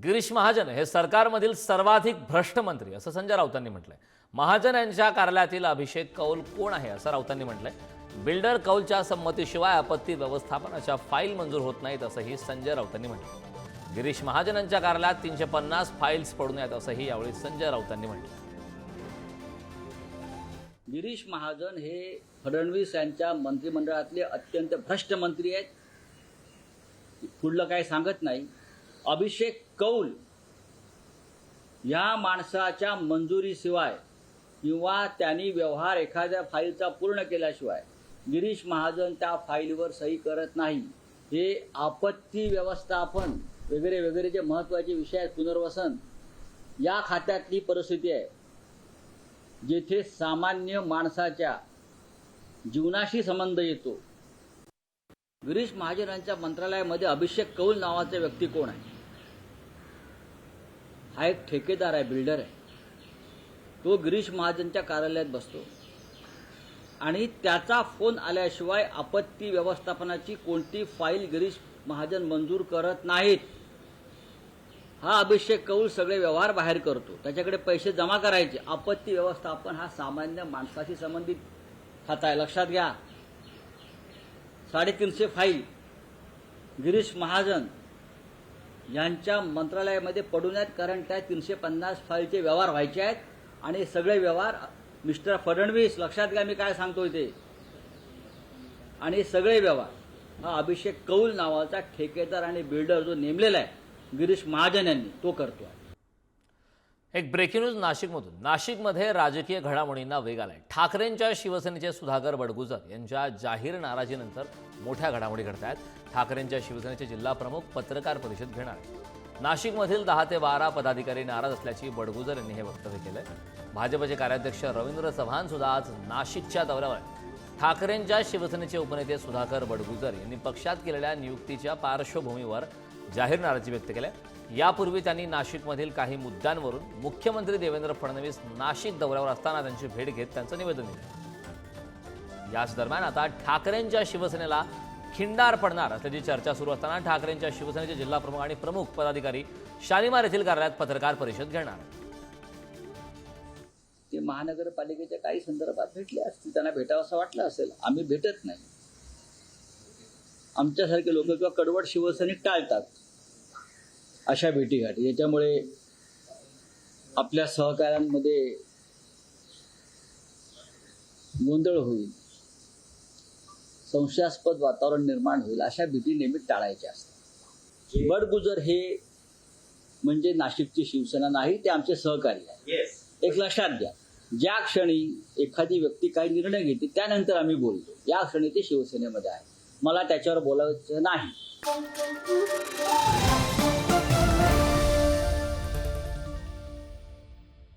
गिरीश महाजन हे सरकारमधील सर्वाधिक भ्रष्ट मंत्री असं संजय राऊतांनी म्हटलंय। महाजन यांच्या कार्यालयातील अभिषेक कौल कोण आहे असं राऊतांनी म्हटलंय। बिल्डर कौलच्या संमतीशिवाय आपत्ती व्यवस्थापनाच्या फाईल मंजूर होत नाहीत असंही संजय राऊतांनी म्हटलं। गिरीश महाजन यांच्या कार्यालयात 350 फाईल्स पडून आहेत असंही यावेळी संजय राऊतांनी म्हटलं। गिरीश महाजन हे फडणवीस यांच्या मंत्रिमंडळातले अत्यंत भ्रष्ट मंत्री आहेत। पुढलं काही सांगत नाही। अभिषेक कौल या माणसाच्या मंजुरीशिवाय किंवा त्यांनी व्यवहार एखाद्या फाईलचा पूर्ण केल्याशिवाय गिरीश महाजन त्या फाईलवर सही करत नाही। हे आपत्ती व्यवस्थापन वगैरे वगैरे जे महत्त्वाचे विषय आहेत, पुनर्वसन या खात्यातली परिस्थिती आहे, जेथे सामान्य माणसाच्या जीवनाशी संबंध येतो। गिरीश महाजनांच्या मंत्रालयामध्ये अभिषेक कौल नावाचा व्यक्ती कोण आहे? हा एक ठेकेदार आहे, बिल्डर आहे। तो गिरीश महाजनच्या कार्यालयात बसतो आणि त्याचा फोन आल्याशिवाय आपत्ती व्यवस्थापनाची कोणती फाईल गिरीश महाजन मंजूर करत नाहीत। हा अभिषेक कौल सगळे व्यवहार बाहेर करतो, त्याच्याकडे पैसे जमा करायचे। आपत्ती व्यवस्थापन हा सामान्य माणसाशी संबंधित खाता आहे, लक्षात घ्या। 350 फाईल गिरीश महाजन यांच्या मंत्रालयामध्ये पडून आहेत, कारण त्या 350 फाईलचे व्यवहार व्हायचे आहेत आणि सगळे व्यवहार मिस्टर फडणवीस, लक्षात घ्या मी काय सांगतोय ते, आणि सगळे व्यवहार हा अभिषेक कौल नावाचा ठेकेदार आणि बिल्डर जो नेमलेला आहे गिरीश महाजन यांनी, तो करतोय। एक ब्रेकिंग न्यूज नाशिकमधून। नाशिकमध्ये राजकीय घडामोडींना वेग आलाय। ठाकरेंच्या शिवसेनेचे सुधाकर बडगुजर यांच्या जाहीर नाराजीनंतर मोठ्या घडामोडी घडत आहेत। ठाकरेंच्या शिवसेनेचे जिल्हा प्रमुख पत्रकार परिषद घेणार आहेत। नाशिकमधील 10 ते 12 पदाधिकारी नाराज असल्याची बडगुजर यांनी हे वक्तव्य केलंय। भाजपचे कार्याध्यक्ष रवींद्र चव्हाण सुद्धा आज नाशिकच्या दौऱ्यावर आहेत। ठाकरेंच्या शिवसेनेचे उपनेते सुधाकर बडगुजर यांनी पक्षात केलेल्या नियुक्तीच्या पार्श्वभूमीवर जाहीर नाराजी व्यक्त केली। यापूर्वी त्यांनी नाशिकमधील काही मुद्द्यांवरून मुख्यमंत्री देवेंद्र फडणवीस नाशिक दौऱ्यावर असताना त्यांची भेट घेत त्यांचं निवेदन दिलं। याच दरम्यान आता ठाकरेंच्या शिवसेनेला खिंडार पडणार असल्याची चर्चा सुरू असताना ठाकरेंच्या शिवसेनेचे जिल्हा प्रमुख आणि प्रमुख पदाधिकारी शालिमार येथील कार्यालयात पत्रकार परिषद घेणार। ते महानगरपालिकेच्या काही संदर्भात भेटले असतील, त्यांना भेटावं असं वाटलं असेल। आम्ही भेटत नाही। आमच्यासारखे लोक किंवा कडवट शिवसैनिक टाळतात अशा भेटीगाठी। याच्यामुळे आपल्या सहकाऱ्यांमध्ये गोंधळ होईल, संशयास्पद वातावरण निर्माण होईल, अशा भीती नेहमी टाळायच्या असतात। बडगुजर हे म्हणजे नाशिकची शिवसेना नाही, ते आमचे सहकारी आहेत। एक लक्षात घ्या, ज्या क्षणी एखादी व्यक्ती काही निर्णय घेते त्यानंतर आम्ही बोलतो, या क्षणी ते शिवसेनेमध्ये आहे। मला त्याच्यावर बोलायचं नाही।